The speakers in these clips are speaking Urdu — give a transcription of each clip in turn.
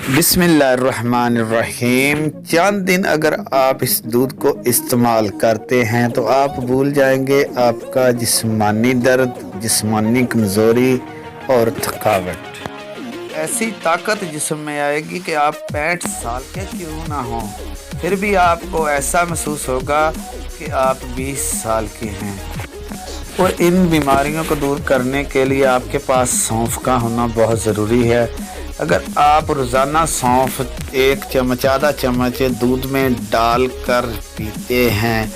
بسم اللہ الرحمن الرحیم۔ چند دن اگر آپ اس دودھ کو استعمال کرتے ہیں تو آپ بھول جائیں گے آپ کا جسمانی درد، جسمانی کمزوری اور تھکاوٹ۔ ایسی طاقت جسم میں آئے گی کہ آپ 65 سال کے کیوں نہ ہوں، پھر بھی آپ کو ایسا محسوس ہوگا کہ آپ 20 سال کے ہیں۔ اور ان بیماریوں کو دور کرنے کے لیے آپ کے پاس سونف کا ہونا بہت ضروری ہے۔ اگر آپ روزانہ سونف ایک چمچ آدھا چمچ دودھ میں ڈال کر پیتے ہیں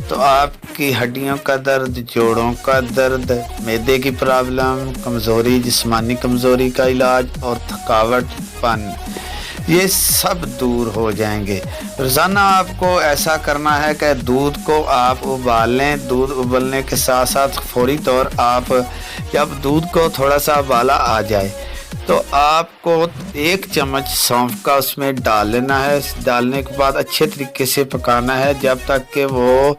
تو آپ کی ہڈیوں کا درد، جوڑوں کا درد، معدے کی پرابلم، کمزوری، جسمانی کمزوری کا علاج اور تھکاوٹ پن، یہ سب دور ہو جائیں گے۔ روزانہ آپ کو ایسا کرنا ہے کہ دودھ کو آپ ابال لیں۔ دودھ ابلنے کے ساتھ ساتھ فوری طور آپ جب دودھ کو تھوڑا سا ابالا آ جائے تو آپ کو 1 چمچ سونف کا اس میں ڈال لینا ہے۔ ڈالنے کے بعد اچھے طریقے سے پکانا ہے جب تک کہ وہ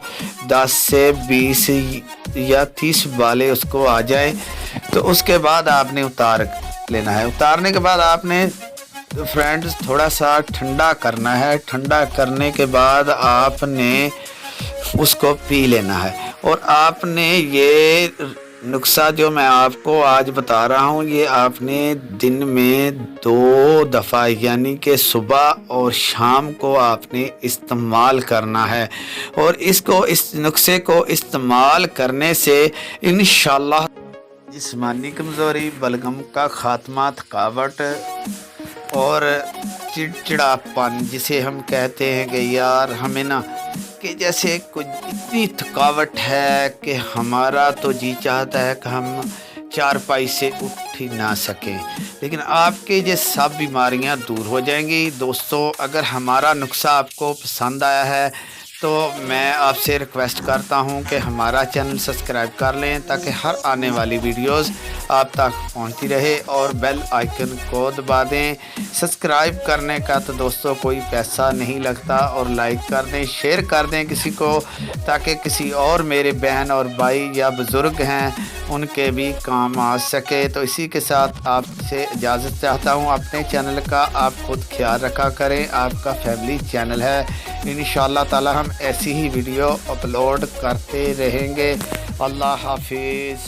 10 سے 20 یا 30 بالے اس کو آ جائیں۔ تو اس کے بعد آپ نے اتار لینا ہے۔ اتارنے کے بعد آپ نے فرینڈز تھوڑا سا ٹھنڈا کرنا ہے۔ ٹھنڈا کرنے کے بعد آپ نے اس کو پی لینا ہے۔ اور آپ نے یہ نسخہ جو میں آپ کو آج بتا رہا ہوں، یہ آپ نے دن میں 2 دفعہ یعنی کہ صبح اور شام کو آپ نے استعمال کرنا ہے۔ اور اس نسخے کو استعمال کرنے سے انشاءاللہ جسمانی کمزوری، بلغم کا خاتمہ، تھکاوٹ اور چڑچڑاپن جسے ہم کہتے ہیں کہ یار ہمیں نا کہ جیسے کچھ اتنی تھکاوٹ ہے کہ ہمارا تو جی چاہتا ہے کہ ہم چارپائی سے اٹھ ہی نہ سکیں، لیکن آپ کے یہ سب بیماریاں دور ہو جائیں گی۔ دوستو، اگر ہمارا نسخہ آپ کو پسند آیا ہے تو میں آپ سے ریکویسٹ کرتا ہوں کہ ہمارا چینل سبسکرائب کر لیں تاکہ ہر آنے والی ویڈیوز آپ تک پہنچتی رہے، اور بیل آئیکن کو دبا دیں۔ سبسکرائب کرنے کا تو دوستوں کوئی پیسہ نہیں لگتا، اور لائک کر دیں، شیئر کر دیں کسی کو، تاکہ کسی اور میرے بہن اور بھائی یا بزرگ ہیں ان کے بھی کام آ سکے۔ تو اسی کے ساتھ آپ سے اجازت چاہتا ہوں۔ اپنے چینل کا آپ خود خیال رکھا کریں، آپ کا فیملی چینل ہے۔ انشاءاللہ تعالی ہم ایسی ہی ویڈیو اپلوڈ کرتے رہیں گے۔ اللہ حافظ۔